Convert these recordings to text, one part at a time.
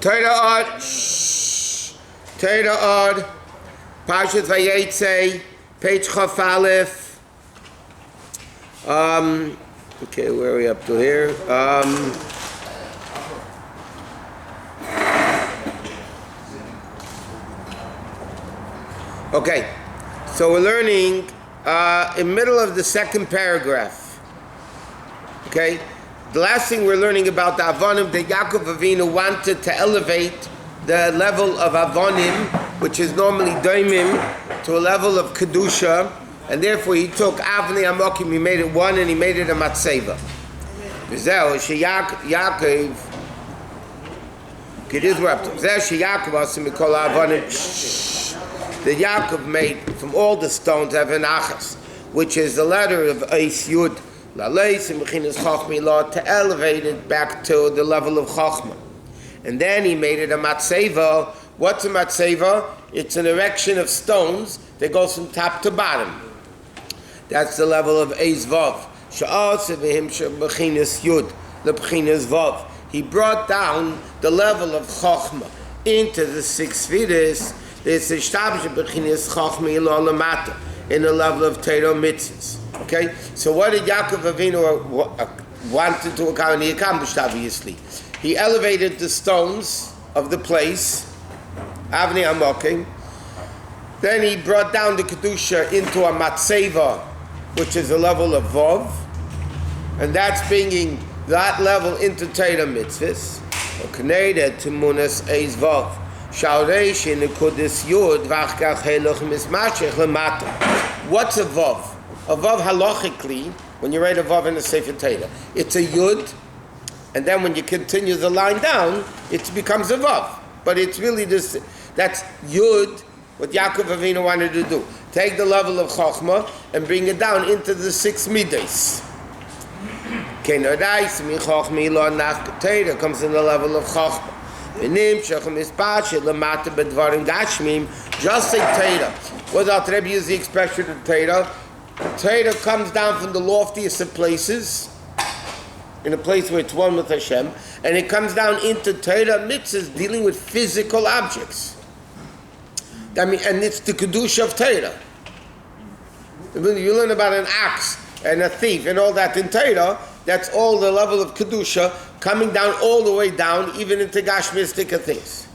Torah Od, Parsha Vayeitzei, page Chaf Aleph. Okay, where are we up to here? Okay, so we're learning in the middle of the second paragraph. Okay, the last thing we're learning about the Avonim, that Yaakov Avinu wanted to elevate the level of Avonim, which is normally Daimim, to a level of Kedusha, and therefore he took Avnei Amokim, he made it one, and he made it a Matseva. V'zeh Yaakov, okay, this is where up to. V'zeh Yaakov asim mikol Avonim, that Yaakov made from all the stones Even Achas, which is the letter of Eis Yud, Laleis and Mechinas Chochma Ilah, to elevate it back to the level of Chochma. And then he made it a Matseva. What's a Matseva? It's an erection of stones that goes from top to bottom. That's the level of Eis Vav. Sha'aseh v'him she'Mechinas Yud, le'Mechinas Vav. He brought down the level of Chochma into the 6 Sfiros. There's a Shtabish Bechinas Chochma Ilah Lamata, in the level of Torah mitzvahs. Okay? So what did Yaakov Avinu wanted to accomplish? He accomplished, obviously. He elevated the stones of the place, Avnei Amokim. Then he brought down the Kedusha into a Matseva, which is a level of Vov. And that's bringing that level into Torah mitzvahs. Oknei Timunas Eis Vov. What's a Vav? A Vav halachically, when you write a Vav in the Sefer Torah, it's a Yud, and then when you continue the line down, it becomes a Vav. But it's really this, that's Yud, what Yaakov Avinu wanted to do. Take the level of Chochma and bring it down into the 6 Midas. Torah comes in the level of Chochma. Just say Torah. Without Rabbi use the expression of Torah. Torah comes down from the loftiest of places, in a place where it's one with Hashem, and it comes down into Torah mitzvahs dealing with physical objects. I mean, and it's the Kedusha of Torah. You learn about an axe and a thief and all that in Torah. That's all the level of Kedusha coming down all the way down, even into Gashmistic things.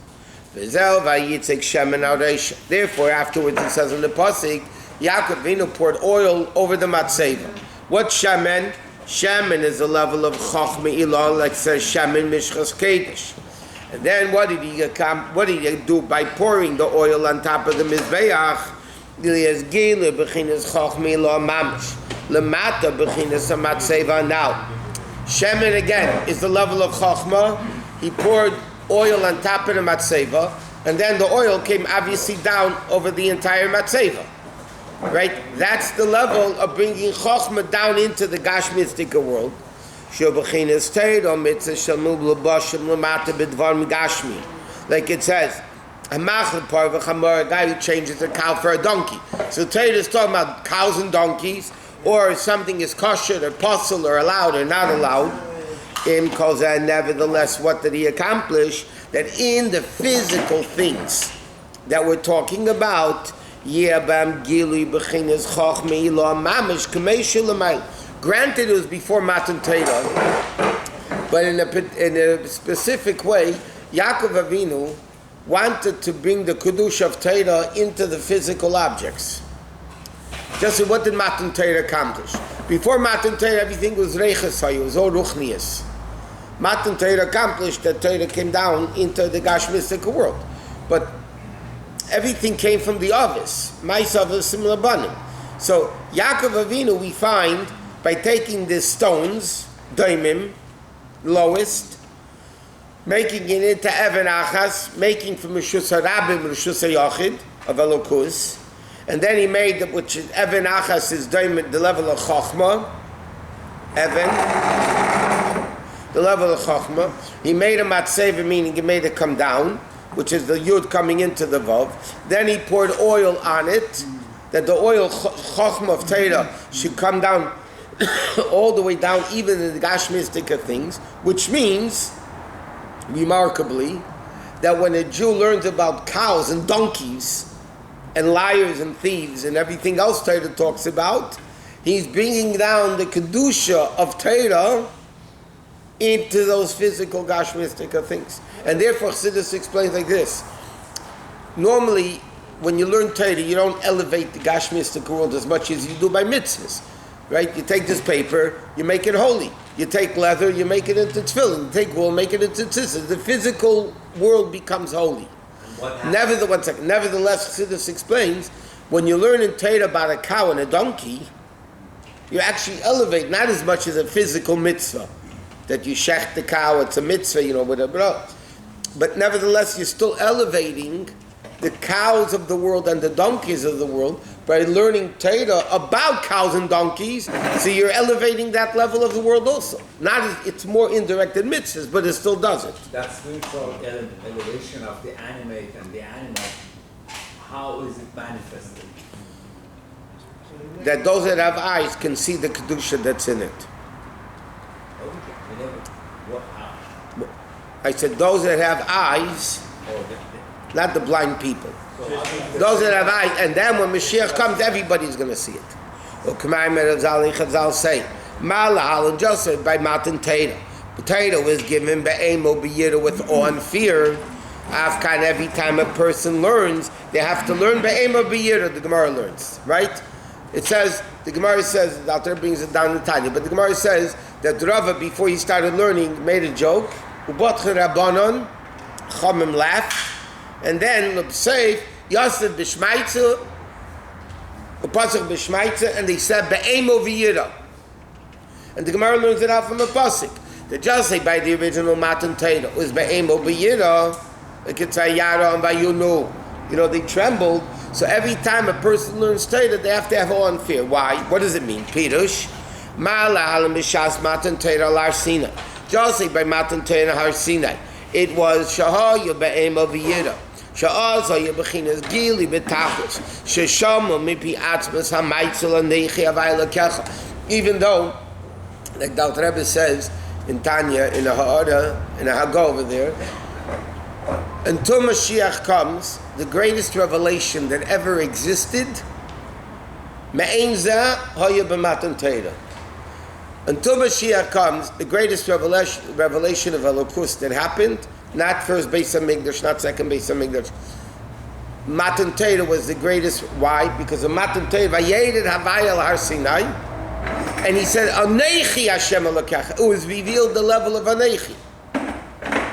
Therefore, afterwards it says in the Pasuk, Yaakov Avinu poured oil over the Matseva. What's Shaman? Shaman is the level of Chochma Ilah, like says Shaman Mishchas Kedesh. And then what did he do by pouring the oil on top of the Mizbeach? Lamata Bechinas Matseva. Now, Shemen again is the level of Chochma. He poured oil on top of the Matseva, and then the oil came obviously down over the entire Matseva. Right? That's the level of bringing Chochma down into the Gashmistic world. Like it says, a guy who changes a cow for a donkey. So Torah is talking about cows and donkeys, or something is kosher or possible or allowed or not allowed. Nevertheless, what did he accomplish? That in the physical things that we're talking about, granted it was before Matan Torah, but in a specific way, Yaakov Avinu wanted to bring the Kedusha of Torah into the physical objects. Just what did Matan Torah accomplish? Before Matan Torah, everything was Reiches, it was all Ruchnias. Matan Torah accomplished that Torah came down into the Gashmistic world. But everything came from the Avis. Ma'asav is similar banim. So Yaakov Avinu, we find, by taking the stones, Daimim, lowest, making it into Even Achas, making from Rishus HaRabim, Rishus HaYachid, of Elokus, and then he made, which is Even Achas, is Daimim, the level of Chochma, Even, the level of Chochma. He made a Matseva, meaning he made it come down, which is the Yud coming into the Vav. Then he poured oil on it, that the oil Chochma of Torah should come down all the way down, even in the Gashmistic things, which means, remarkably, that when a Jew learns about cows and donkeys and liars and thieves and everything else Torah talks about, he's bringing down the Kedusha of Torah into those physical Gashmistic things. And therefore Chassidus explains like this. Normally, when you learn Torah, you don't elevate the Gashmistic world as much as you do by mitzvahs. Right? You take this paper, you make it holy. You take leather, you make it into tefillin. You take wool, make it into tzitzit. The physical world becomes holy. Nevertheless, Chassidus explains, when you learn in Torah about a cow and a donkey, you actually elevate not as much as a physical mitzvah, that you shech the cow, it's a mitzvah, whatever. But nevertheless, you're still elevating the cows of the world and the donkeys of the world by learning Torah about cows and donkeys, so you're elevating that level of the world also. It's more indirect than mitzvahs, but it still does it. That spiritual elevation of the animate and the animal, how is it manifested? That those that have eyes can see the Kedusha that's in it. I said those that have eyes, not the blind people. Those that have eyes, and then when Mashiach comes, everybody's going to see it. Chazal say, Malahal and Joseph by Matan Torah. Torah was given be'emo b'yira with awe and fear. Afkan, every time a person learns, they have to learn be'emo b'yira. The Gemara learns, right? It says, the Gemara says, the Alter brings it down in Tanya, but the Gemara says that Rava, before he started learning, made a joke. Ubotche Rabbanon, Chomim laughed. And then L'Bseif, Yosef B'Shmaitza, Upasach B'Shmaitza, and they said Be'emo V'yira. And the Gemara learns it out from a pasuk. The just say by the original Matan Torah was Be'emo V'yira, like it's Ayara and Vayunu. They trembled. So every time a person learns Torah, they have to have awe and fear. Why? What does it mean? Pirush, Ma'ala Halam B'Shas Matan Torah Lar Sinai. Just say by Matan Torah Har Sinai. It was Shahaya Be'emo V'yira. Even though, like the Rebbe says in Tanya, in a Haggah over there, until Mashiach comes, the greatest revelation that ever existed, until Mashiach comes, the greatest revelation of Elokus that happened, not first Beis HaMikdash, not second Beis HaMikdash. Matan Torah was the greatest. Why? Because of Matan Torah, Vayeitzei Havayel Har Sinai, and he said, Anechi Hashem Elokecha. It was revealed the level of Anechi.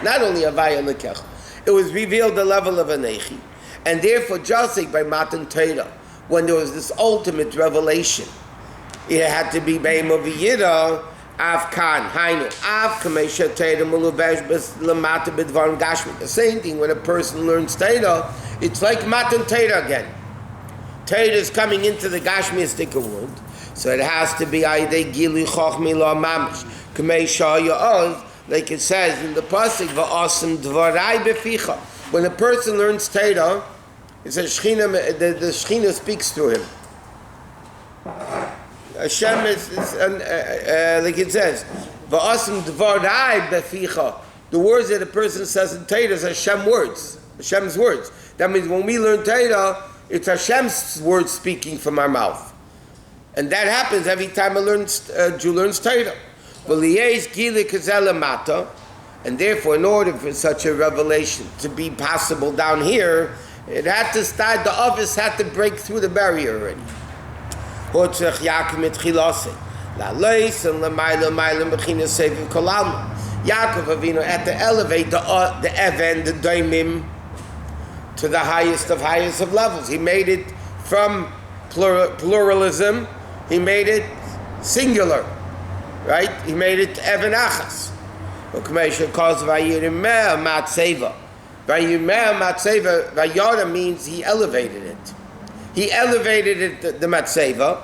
Not only Havayel Elokecha. It was revealed the level of Anechi. And therefore, just like by Matan Torah, when there was this ultimate revelation, it had to be Be'emo V'yira, Av Kan, Hainu, Av Kamesha Torah Mulubesh Lamata Bidvarim Gashmi. The same thing when a person learns Torah, it's like Matan Torah again. Torah is coming into the Gashmistic world, so it has to be Aydei Gili Chochmi Lo Mamish. Kamesha Ya'oz, like it says in the pasuk, Va'asim Dvarai Beficha. When a person learns Torah, it says the Shechina speaks through him. Hashem is like it says, Va'asim dvarai beficha. The words that a person says in Torah is Hashem's words. That means when we learn Torah, it's Hashem's words speaking from our mouth. And that happens every time a Jew learns Torah. And therefore, in order for such a revelation to be possible down here, it had to start, the office had to break through the barrier already. Yaakov Avinu had to elevate the Even, the Daimim, to the highest of levels. He made it from pluralism, he made it singular, right? He made it Even Achas. Vayara means he elevated it. He elevated it, the Matseva,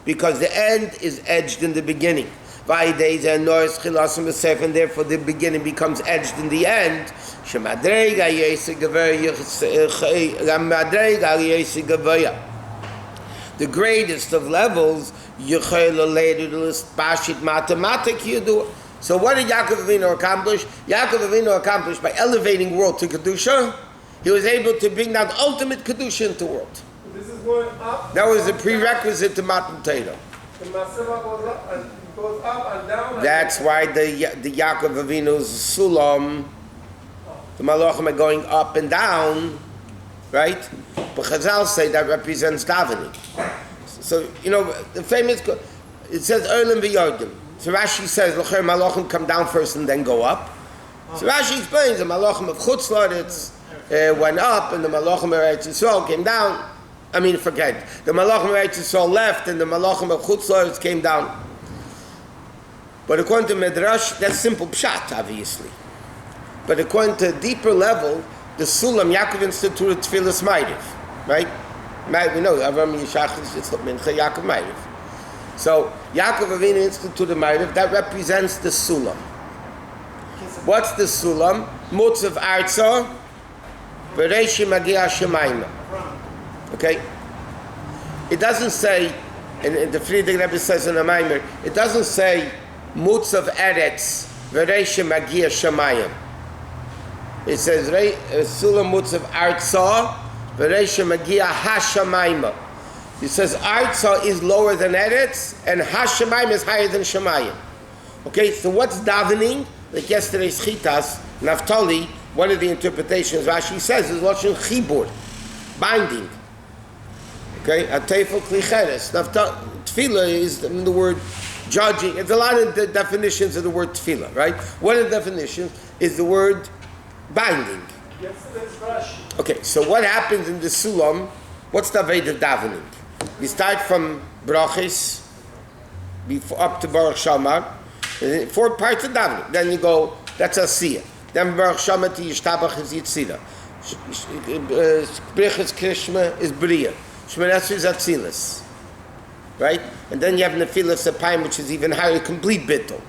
because the end is edged in the beginning. And therefore the beginning becomes edged in the end. the greatest of levels, mathematic you do. So what did Yaakov Avinu accomplish? Yaakov Avinu accomplished by elevating world to Kedusha. He was able to bring down ultimate Kedusha into the world. This is going up. That was a prerequisite to Matan Torah. The Maseva goes up and down. That's why the Yaakov Avinu's Sulam, the Malachim are going up and down, right? But Chazal say that represents davening. So, the famous, it says Olam v'Yordim. So Rashi says, L'cher Malachim come down first and then go up. So Rashi explains, the Malachim of Chutz La'aretz went up, and the Malachim of Eretz Yisrael came down. The Malachim of Eretz Yisrael left, and the Malachim of Chutz La'aretz came down. But according to Midrash, that's simple pshat, obviously. But according to a deeper level, the Sulam, Yaakov instituted Tfilas Ma'ariv, right? We know, Avram Yishach is Mincha, Yaakov Ma'ariv. So, Yaakov Avinu instituted Ma'ariv, that represents the Sulam. What's the Sulam? Mutzav Arza, V'reishi Magia Shemayma. Okay? It doesn't say, and the Friedrich Rebbe says in the Maimer, it doesn't say Mutzav Eretz, V'reishi Magia Shemayim. It says Sulam Mutzav Arza, V'reishi Magia HaShamayma. It says Arza is lower than Eretz, and HaShamayim is higher than Shemayim. Okay, so what's davening? Like yesterday's Chitas, Naftali, one of the interpretations Rashi says is Lashon Chibur, binding. Okay, Atefel Klicheres. Tefillah is the word judging. It's a lot of the definitions of the word tefillah, right? One of the definitions is the word binding. Yesterday's Rashi. Okay, so what happens in the Sulam? What's the Veda of davening? You start from Brachis, up to Baruch Shamar, 4 parts of davening. Then you go, that's Asiyah. Then Baruch Shamar to Yishtabach is Yitzira. Brichas Krishma is Bria. Shmoneser is Atzilus. Right? And then you have Nefilas Apayim, which is even higher, complete Bittul.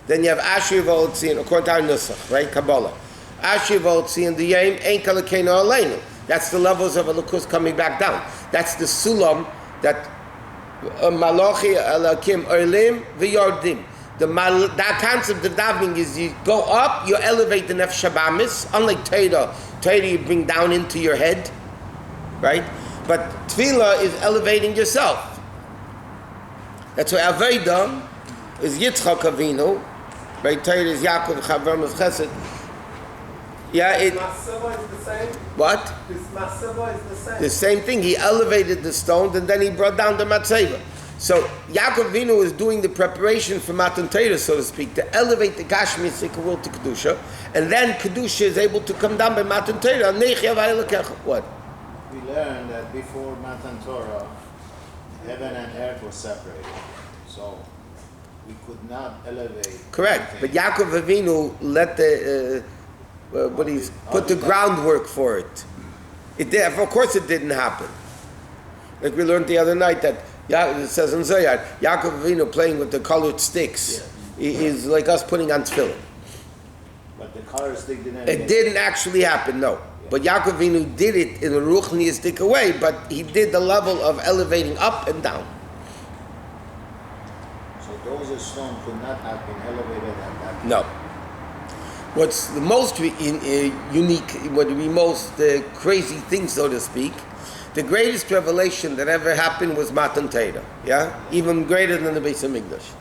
Then you have Ashir V'Oltzion, according to our Nusach, right? Kabbalah. Ashir V'Oltzion, the Yom, Ein Kalakeno Aleinu. That's the levels of Elokus coming back down. That's the Sulam that Malachi Elakim Olim V'Yordim. That concept of davening is you go up, you elevate the Nefesh Habamis. Unlike Torah you bring down into your head, right? But Tefillah is elevating yourself. That's why Aveda is Yitzchak Avinu, right? Torah is Yaakov Chavram of Chesed. Yeah, Maseva is the same. What? This Maseva is the same. The same thing. He elevated the stones and then he brought down the Matzeva. So Yaakov Avinu is doing the preparation for Matan Torah, so to speak, to elevate the Gashmi Sikha world to Kedusha, and then Kedusha is able to come down by Matan Torah. What? We learned that before Matan Torah, heaven and earth were separated, so we could not elevate. Correct, anything. but Yaakov Avinu let put the groundwork for it. It did, of course, it didn't happen. Like we learned the other night that it says in Zohar, Yaakov Avinu playing with the colored sticks is like us putting on tefillin. But the colored stick didn't. It didn't actually happen, no. But Yaakov Avinu did it in a ruchniistic way, but he did the level of elevating up and down. So those stones could not have been elevated at that time. No. What's the most unique, what the most crazy thing, so to speak, the greatest revelation that ever happened was Matan Torah, yeah? Even greater than the Beis HaMikdash.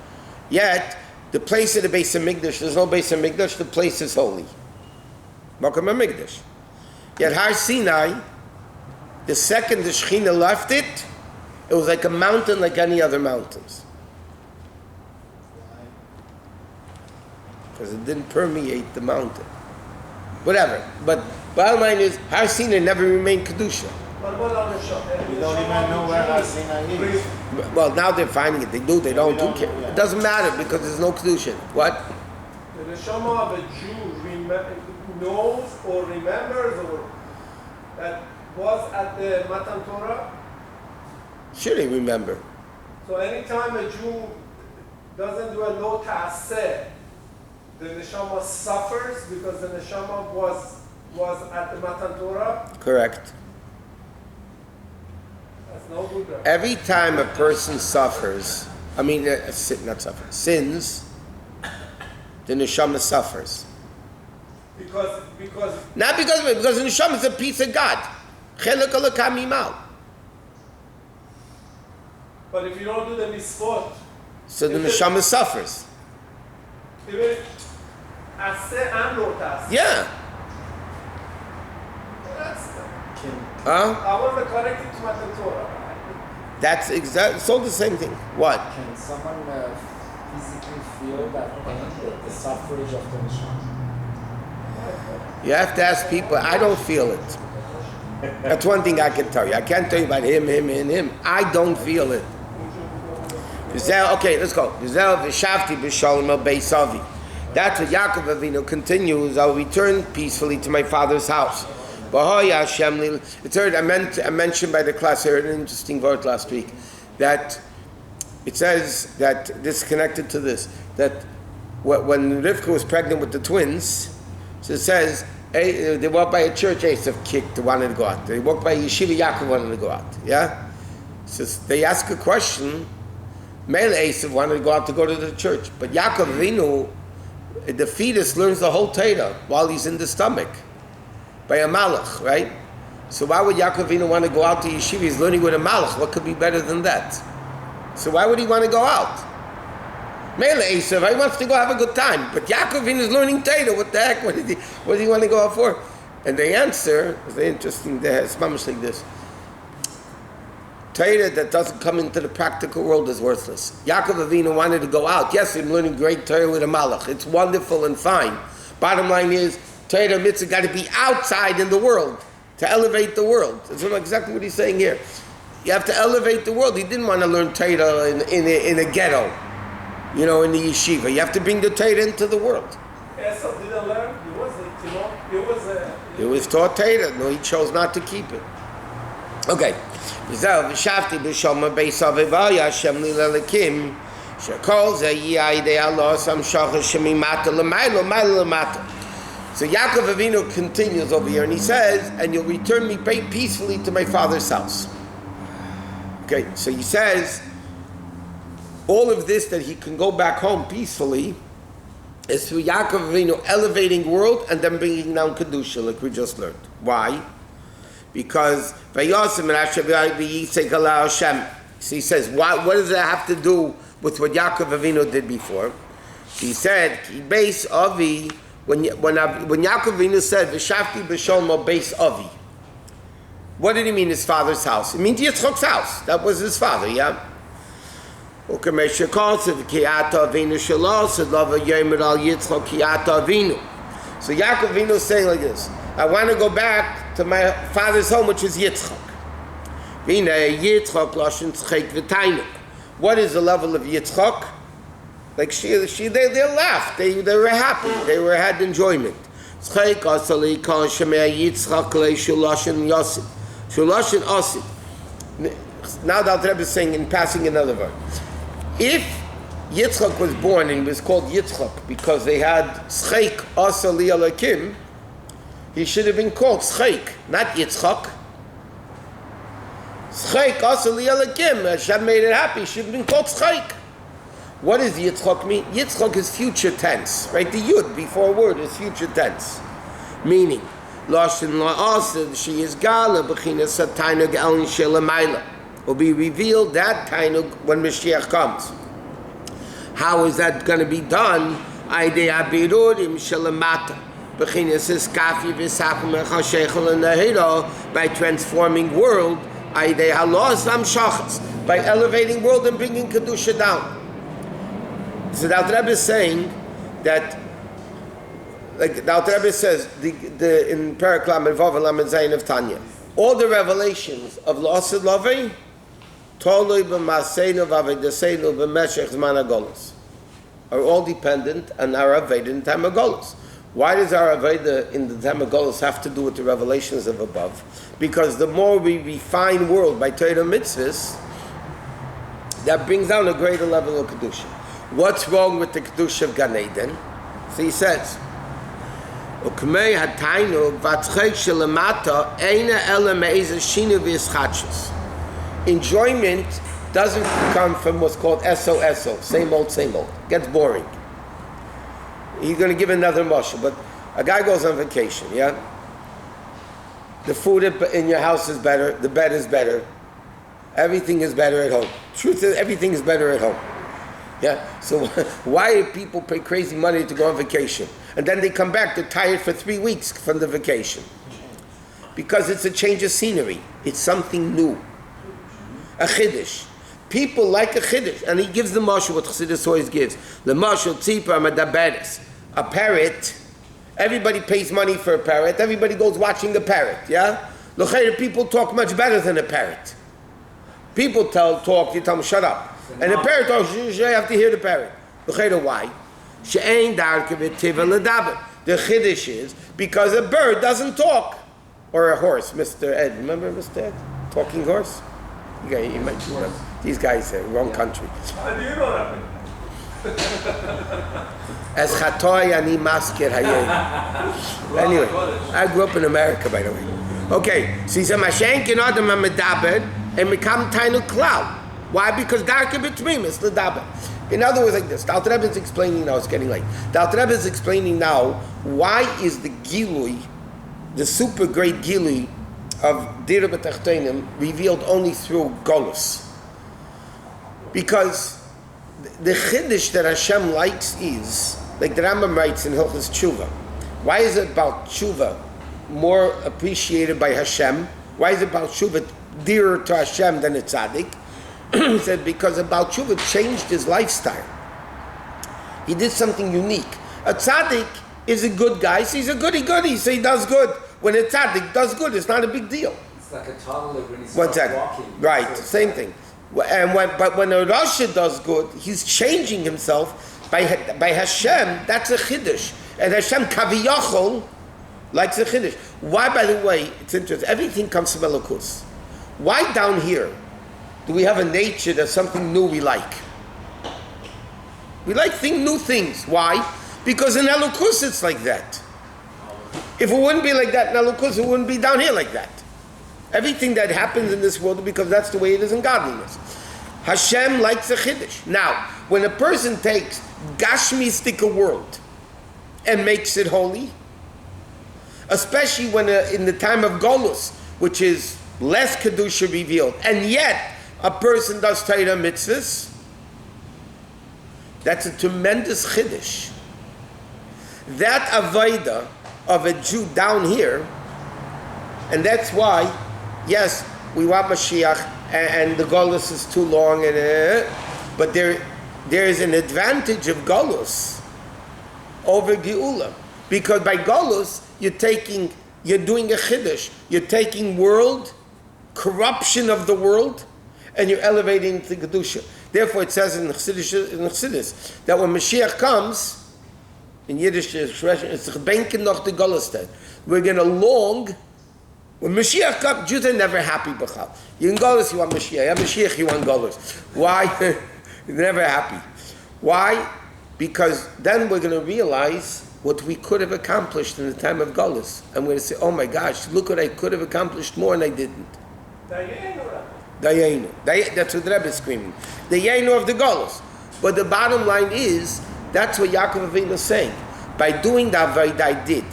Yet, the place of the Beis HaMikdash, there's no Beis HaMikdash, the place is holy. Makom HaMikdash. Yet Har Sinai, the second the Shekhinah left it, it was like a mountain like any other mountains. Because it didn't permeate the mountain. Whatever. But bottom line is, Har Sinai never remained Kedusha. We don't even know where Har Sinai is. Well, now they're finding it. They do, they don't, who cares? It doesn't matter because there's no Kedusha. What? The neshama of a Jew knows or remembers or that was at the Matan Torah. Sure they remember. So anytime a Jew doesn't do a lo ta'aseh, the neshama suffers because the neshama was at the Matan Torah. Correct. That's no good there. Every time a person suffers, sins, the neshama suffers. Because Not because of it, because the neshama is a piece of God. Chelek Elokam Imal. but if you don't do the mitzvot, So the neshama suffers. even aseh and lo taseh. Yeah. That's Huh? I want to connect it to Matan Torah. That's it's all the same thing. What? Can someone physically feel that pain, the suffrage of the neshama? You have to ask people. I don't feel it. That's one thing I can tell you. I can't tell you about him, and him. I don't feel it. Okay, let's go. That's what Yaakov Avinu continues. I'll return peacefully to my father's house. It's heard. I mentioned by the class. I heard an interesting word last week that it says that this is connected to this, that when Rivka was pregnant with the twins, so it says they walked by a church, Esav kicked, wanted to go out. They walked by a yeshiva, Yaakov wanted to go out. Yeah, so they ask a question. Mele Esav wanted to go out to go to the church, but Yaakov Avinu, the fetus learns the whole Torah while he's in the stomach by a malach, right? So why would Yaakov Avinu want to go out to yeshiva? He's learning with a malach. What could be better than that? So why would he want to go out? Mele Esav, he wants to go have a good time. But Yaakov Avinu is learning Torah. What the heck? What does he want to go out for? And the answer is very interesting. It's mamish like this. Torah that doesn't come into the practical world is worthless. Yaakov Avinu wanted to go out. Yes, I'm learning great Torah with a malach. It's wonderful and fine. Bottom line is, Torah mitzvah got to be outside in the world to elevate the world. That's exactly what he's saying here. You have to elevate the world. He didn't want to learn Torah in a ghetto, in the yeshiva. You have to bring the Torah into the world. Esau didn't learn. He was taught Torah. No, he chose not to keep it. Okay. So Yaakov Avinu continues over here and he says, and you'll return me peacefully to my father's house. Okay, so he says, all of this that he can go back home peacefully is through Yaakov Avinu elevating world and then bringing down Kedusha, like we just learned. Why? Because Vayeitzei Hashem. So he says, what does that have to do with what Yaakov Avinu did before? He said, base Avi. When Yaakov Avinu said, "V'shavti b'sholmo beis Avi," what did he mean? His father's house. It means Yitzchak's house. That was his father. Yeah. So Yaakov Avinu is saying like this: I want to go back to my father's home, which is Yitzchak. What is the level of Yitzchak? Like they laughed. They were happy. They had enjoyment. Now the Rebbe is saying in passing another word. If Yitzchak was born and he was called Yitzchak because they had Schek Asali Alakim, he should have been called Schek, not Yitzchak. Schek Asali Alakim. Hashem made it happy. He should have been called Schek. What does Yitzchak mean? Yitzchak is future tense, right? The Yud before word is future tense, meaning Lashon La'asad she is Gala B'chinas Tainug El Shelamayla will be revealed that Tainug when Mashiach comes. How is that going to be done? Aidei Abirudim Shelamata B'chinas Kafi V'Sakum Echashechel and Nahira by transforming world. Aidei Halos Amshachas by elevating world and bringing Kedusha down. So the Alter Rebbe is saying that, like the Alter Rebbe says, in Perek Lamed Vav and Lamed Zayin of Tanya, all the revelations of L'Asad Lavei, Tolui b'Maseinu v'Avedaseinu b'Meshech Zman HaGolus, are all dependent on our Aveda in the time of Golus. Why does our Aveda in the time of Golus have to do with the revelations of above? Because the more we refine world by Torah mitzvahs, that brings down a greater level of Kedusha. What's wrong with the Kedusha of Gan Eden? So he says, Ukmei hataynu v'atzchek shelamata eina ela me'ezah shinu v'yischatshus. enjoyment doesn't come from what's called SO, same old, gets boring. He's going to give another mashal, but a guy goes on vacation, yeah? The food in your house is better, the bed is better, everything is better at home. Truth is, everything is better at home. Yeah? So why do people pay crazy money to go on vacation? And then they come back, they're tired for 3 weeks from the vacation. Because it's a change of scenery. It's something new. A chiddush. People like a chiddush. And he gives the mashal what chassidus always gives. The mashal tzipar medaberes. A parrot, everybody pays money for a parrot. Everybody goes watching the parrot, yeah? L'chayr, people talk much better than a parrot. People talk, you tell them, shut up. And the parrot talks, you have to hear the parrot. L'chayr, why? She'ein darke v'tiva l'daber. The chiddush is because a bird doesn't talk. Or a horse, Mr. Ed. Remember Mr. Ed? Talking horse? You might remember. These guys are wrong country. How do you know that? As chatoy ani maskir hayeh. Anyway, I grew up in America, by the way. Okay, so he said, Mashenkin adam ha-medaber and become tainu klal. Why? Because darke b'tmimis l'daber. In other words, like this, the Alter Rebbe is explaining now, it's getting late. The Alter Rebbe is explaining now, why is the gilui, the super great gilui of Dira B'Tachtenim revealed only through Golus? Because the chiddush that Hashem likes is, like the Rambam writes in Hilchos Tshuva, why is it about Tshuva more appreciated by Hashem? Why is it about Tshuva dearer to Hashem than a tzaddik? He said, because about Tshuva changed his lifestyle. He did something unique. A tzaddik is a good guy, so he's a goody-goody, so he does good. When a tzaddik does good, it's not a big deal. It's like a toddler when he starts walking. Right, same thing. But when a Rasha does good, he's changing himself by Hashem. That's a chiddush, and Hashem kaviyachol likes a chiddush. Why, by the way, it's interesting. Everything comes from Elokus. Why down here do we have a nature that's something new we like? We like new things. Why? Because in Elokus it's like that. If it wouldn't be like that in Elokus, it wouldn't be down here like that. Everything that happens in this world, because that's the way it is in godliness. Hashem likes a chiddush. Now, when a person takes gashmistic world and makes it holy, especially when in the time of Golus, which is less kedusha revealed, and yet a person does Torah mitzvahs, that's a tremendous chiddush. That avodah of a Jew down here, and that's why, yes, we want Mashiach, and the Golus is too long, but there is an advantage of Golus over Geula, because by Golus you're doing a chiddush, you're taking world, corruption of the world, and you're elevating the Kedusha. Therefore it says in Chassidus that when Mashiach comes, in Yiddish expression, it's gebenken noch the Golustad. We're going to long. When Mashiach comes, Jews are never happy. You in Golus, you want Mashiach. You have Mashiach, you want Golus. Why? You're never happy. Why? Because then we're going to realize what we could have accomplished in the time of Golus. And we're going to say, oh my gosh, look what I could have accomplished more and I didn't. Dayenu. That's what the Rebbe is screaming. The Yenu of the Golus. But the bottom line is, that's what Yaakov Avinu is saying. By doing that avodah I did,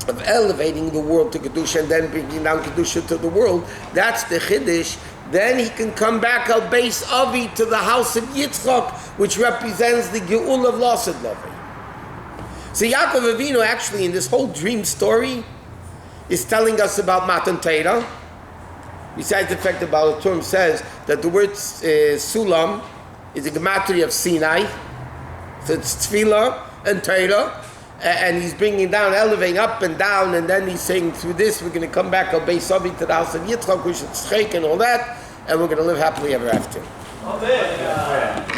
of elevating the world to Kedusha and then bringing down Kedusha to the world, that's the Chiddush. Then he can come back al Beis Avi to the house of Yitzchak, which represents the Geul of Lasad Lavi. So Yaakov Avinu actually in this whole dream story is telling us about Matan Torah. Besides the fact that Baal HaTurim says that the word Sulam is a gematria of Sinai. So it's Tefillah and Torah, and he's bringing down, elevating up and down, and then he's saying through this we're going to come back al Beis Avi to the house of Yitzchak, we should schek and all that, and we're going to live happily ever after. Amen.